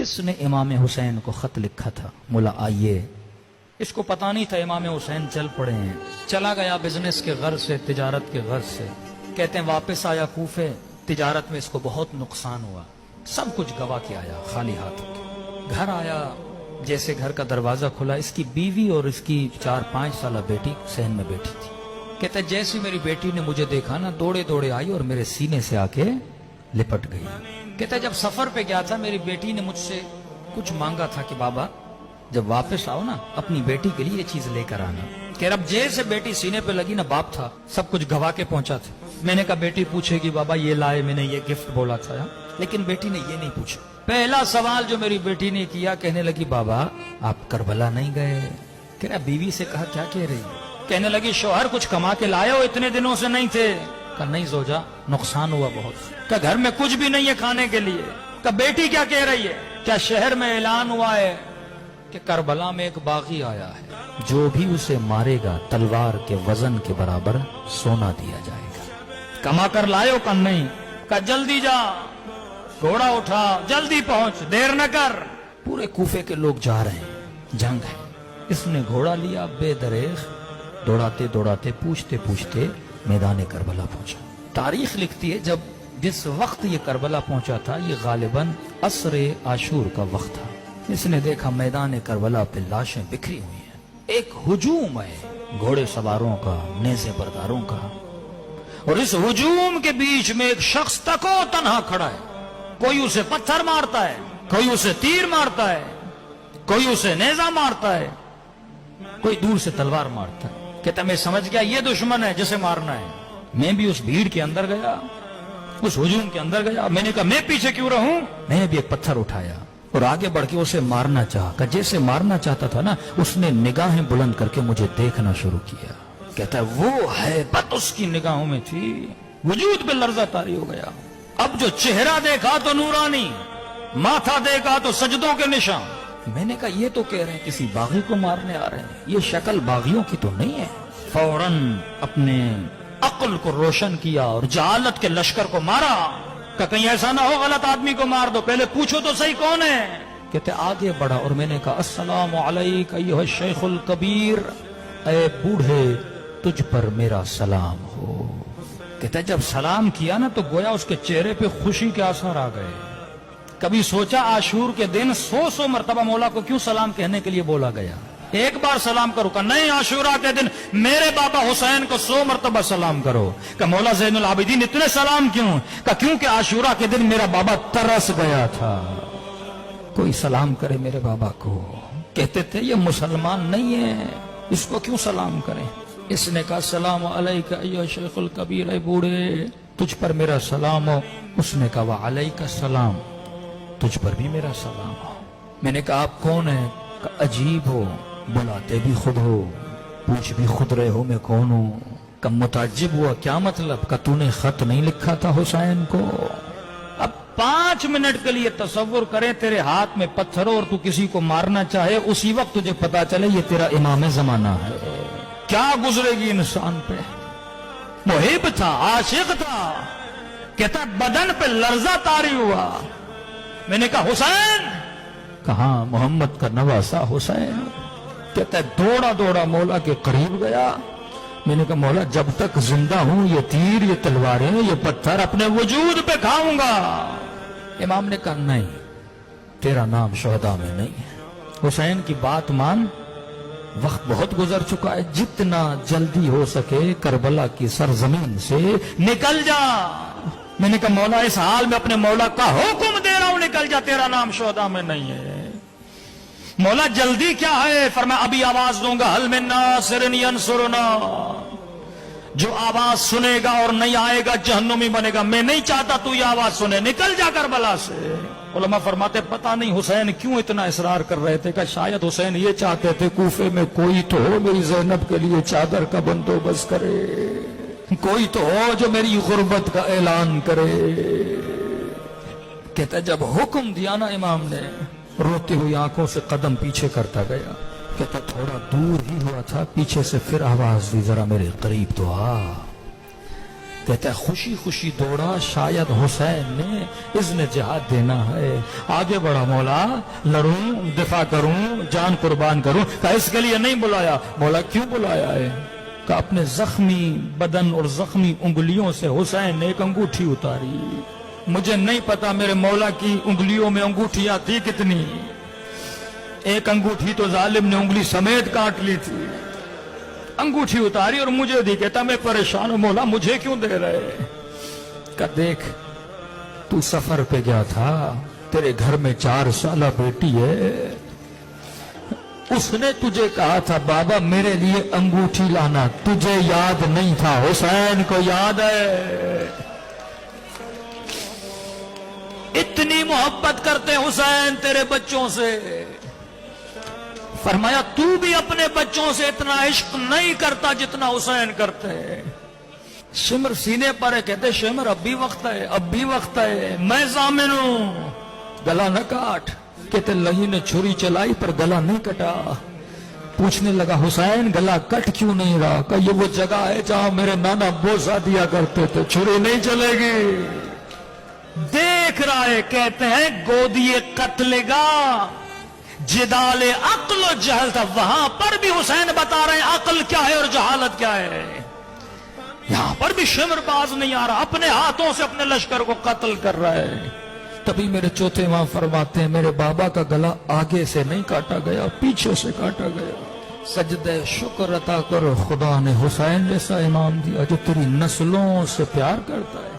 جس نے امام حسین کو خط لکھا تھا مولا آئیے، اس کو پتا نہیں تھا امام حسین چل پڑے ہیں، چلا گیا بزنس کے غرض سے، تجارت کے غرض سے، کہتے ہیں واپس آیا کوفے، تجارت میں اس کو بہت نقصان ہوا، سب کچھ گوا کے آیا خالی ہاتھوں کے، گھر آیا، جیسے گھر کا دروازہ کھلا اس کی بیوی اور اس کی 4-5 سالہ بیٹی صحن میں بیٹھی تھی۔ کہتا ہے جیسے میری بیٹی نے مجھے دیکھا نا، دوڑے دوڑے آئی اور میرے سینے سے آ کے لپٹ گئی۔ کہتا ہے جب سفر پہ گیا تھا میری بیٹی نے مجھ سے کچھ مانگا تھا کہ بابا جب واپس آؤ نا اپنی بیٹی کے لیے یہ چیز لے کر آنا۔ کہ رب جیسے بیٹی سینے پہ لگی نا، باپ تھا سب کچھ گوا کے پہنچا تھا۔ میں نے کہا بیٹی پوچھے گی بابا یہ لائے، میں نے یہ گفٹ بولا تھا، لیکن بیٹی نے یہ نہیں پوچھا۔ پہلا سوال جو میری بیٹی نے کیا، کہنے لگی بابا آپ کربلا نہیں گئے؟ کہہ رہا بیوی سے کہا کیا کہہ رہی؟ کہنے لگی شوہر کچھ کما کے لائے ہو، اتنے دنوں سے نہیں تھے؟ کہا نہیں زوجا نقصان ہوا بہت، کہا گھر میں کچھ بھی نہیں ہے کھانے کے لیے۔ کہا بیٹی کیا کہہ رہی ہے؟ کیا شہر میں اعلان ہوا ہے کہ کربلا میں ایک باغی آیا ہے، جو بھی اسے مارے گا تلوار کے وزن کے برابر سونا دیا جائے گا۔ کما کر لائے ہو؟ کہا نہیں۔ کہا جلدی جا، گھوڑا اٹھا، جلدی پہنچ، دیر نہ کر۔ پورے کوفے کے لوگ جا رہے ہیں، جنگ ہے، اس نے گھوڑا لیا، بے دریغ دوڑاتے دوڑاتے پوچھتے پوچھتے میدان کربلا پہنچا۔ تاریخ لکھتی ہے جب جس وقت یہ کربلا پہنچا تھا یہ غالباً عصر عاشور کا وقت تھا۔ اس نے دیکھا میدان کربلا پہ لاشیں بکھری ہوئی ہیں، ایک ہجوم ہے گھوڑے سواروں کا، نیزے برداروں کا، اور اس ہجوم کے بیچ میں ایک شخص تکو تنہا کھڑا ہے۔ کوئی اسے پتھر مارتا ہے، کوئی اسے تیر مارتا ہے، کوئی اسے نیزہ مارتا ہے، کوئی دور سے تلوار مارتا ہے۔ کہتا میں سمجھ گیا یہ دشمن ہے جسے مارنا ہے۔ میں بھی اس بھیڑ کے اندر گیا، اس ہجوم کے اندر گیا، میں نے کہا میں پیچھے کیوں رہوں؟ میں نے بھی ایک پتھر اٹھایا اور آگے بڑھ کے اسے مارنا چاہا۔ کہ جیسے مارنا چاہتا تھا نا، اس نے نگاہیں بلند کر کے مجھے دیکھنا شروع کیا۔ کہتا ہے وہ ہیبت اس کی نگاہوں میں تھی، وجود پہ لرزہ طاری ہو گیا۔ اب جو چہرہ دیکھا تو نورانی، ماتھا دیکھا تو سجدوں کے نشان۔ میں نے کہا یہ تو کہہ رہے ہیں کسی باغی کو مارنے آ رہے ہیں، یہ شکل باغیوں کی تو نہیں ہے۔ فوراً اپنے عقل کو روشن کیا اور جہالت کے لشکر کو مارا کہ کہیں ایسا نہ ہو غلط آدمی کو مار دو، پہلے پوچھو تو صحیح کون ہے۔ کہتے آگے بڑھا اور میں نے کہا السلام علیک ایھا الشیخ الکبیر، اے بوڑھے تجھ پر میرا سلام ہو۔ کہتے جب سلام کیا نا تو گویا اس کے چہرے پہ خوشی کے آثار آ گئے۔ کبھی سوچا عاشور کے دن 100 مرتبہ مولا کو کیوں سلام کہنے کے لیے بولا گیا؟ ایک بار سلام کرو کہ نہیں، عاشورہ کے دن میرے بابا حسین کو 100 مرتبہ سلام کرو۔ کہ مولا زین العابدین اتنے سلام کیوں؟ کہ کیونکہ عاشورہ کے دن میرا بابا ترس گیا تھا، کوئی سلام کرے میرے بابا کو۔ کہتے تھے یہ مسلمان نہیں ہے، اس کو کیوں سلام کریں؟ اس نے کہا السلام علیک ایھا الشیخ الکبیر، اے بوڑھے تجھ پر میرا سلام ہو۔ اس نے کہا وعلیک السلام، تجھ پر بھی میرا سلام ہو۔ میں نے کہا آپ کون ہیں؟ کہ عجیب ہو، بلاتے بھی خود ہو، پوچھ بھی خود رہے ہو میں کون ہوں۔ کہ متعجب ہوا کیا مطلب؟ کہ تو نے خط نہیں لکھا تھا حسین کو؟ اب 5 منٹ کے لیے تصور کریں تیرے ہاتھ میں پتھر ہو اور تو کسی کو مارنا چاہے، اسی وقت تجھے پتا چلے یہ تیرا امام زمانہ ہے، کیا گزرے گی انسان پہ؟ محب تھا، عاشق تھا، کہتا بدن پہ لرزہ طاری ہوا۔ میں نے کہا حسین؟ کہاں محمد کا نواسا حسین۔ کہتا ہے دوڑا دوڑا مولا کے قریب گیا۔ میں نے کہا مولا جب تک زندہ ہوں یہ تیر، یہ تلواریں، یہ پتھر اپنے وجود پہ کھاؤں گا۔ امام نے کہا نہیں، تیرا نام شہداء میں نہیں ہے، حسین کی بات مان، وقت بہت گزر چکا ہے، جتنا جلدی ہو سکے کربلا کی سرزمین سے نکل جا۔ میں نے کہا مولا اس حال میں اپنے مولا کا حکم دے رہا ہوں نکل جا، تیرا نام شہداء میں نہیں ہے۔ مولا جلدی کیا ہے؟ فرمایا ابھی آواز دوں گا، حل من ناصر ینصرنا، جو آواز سنے گا اور نہیں آئے گا جہنمی بنے گا۔ میں نہیں چاہتا تو یہ آواز سنے، نکل جا کربلا سے۔ علماء فرماتے پتہ نہیں حسین کیوں اتنا اصرار کر رہے تھے، کہ شاید حسین یہ چاہتے تھے کوفے میں کوئی تو ہو میری زینب کے لیے چادر کا بندوبست کرے، کوئی تو ہو جو میری غربت کا اعلان کرے۔ کہتا جب حکم دیا نا امام نے، روتی ہوئی آنکھوں سے قدم پیچھے کرتا گیا۔ کہتا تھوڑا دور ہی ہوا تھا، پیچھے سے پھر آواز دی ذرا میرے قریب تو آ۔ کہتا ہے خوشی خوشی دوڑا، شاید حسین نے اذن جہاد دینا ہے، آگے بڑھا مولا، لڑوں، دفاع کروں، جان قربان کروں۔ کہا اس کے لیے نہیں بلایا۔ مولا کیوں بلایا ہے؟ کہ اپنے زخمی بدن اور زخمی انگلیوں سے حسین نے ایک انگوٹھی اتاری۔ مجھے نہیں پتا میرے مولا کی انگلیوں میں انگوٹھیاں تھی کتنی، ایک انگوٹھی تو ظالم نے انگلی سمیت کاٹ لی تھی، انگوٹھی اتاری اور مجھے دی۔ کہتا میں پریشان ہوں مولا، مجھے کیوں دے رہے؟ کہ دیکھ تو سفر پہ گیا تھا، تیرے گھر میں 4 سالہ بیٹی ہے، اس نے تجھے کہا تھا بابا میرے لیے انگوٹھی لانا، تجھے یاد نہیں تھا، حسین کو یاد ہے۔ اتنی محبت کرتے حسین تیرے بچوں سے۔ فرمایا تو بھی اپنے بچوں سے اتنا عشق نہیں کرتا جتنا حسین کرتے۔ شمر سینے پر ہے، کہتے شمر اب بھی وقت ہے، اب بھی وقت ہے، میں ضامن ہوں، گلا نہ کاٹ۔ کہتے لہی نے چھری چلائی پر گلا نہیں کٹا۔ پوچھنے لگا حسین گلا کٹ کیوں نہیں رہا؟ کہ یہ وہ جگہ ہے جہاں میرے نانا بوسا دیا کرتے تھے، چھری نہیں چلے گی۔ دیکھ رہا ہے، کہتے ہیں گودی قتل گا جدال عقل و جہل تھا، وہاں پر بھی حسین بتا رہے ہیں عقل کیا ہے اور جہالت کیا ہے۔ یہاں پر بھی شمر باز نہیں آ رہا، اپنے ہاتھوں سے اپنے لشکر کو قتل کر رہا ہے۔ تبھی میرے چوتھے امام فرماتے ہیں میرے بابا کا گلا آگے سے نہیں کاٹا گیا، پیچھے سے کاٹا گیا۔ سجدہ شکر عطا کر خدا نے حسین جیسا امام دیا جو تیری نسلوں سے پیار کرتا ہے۔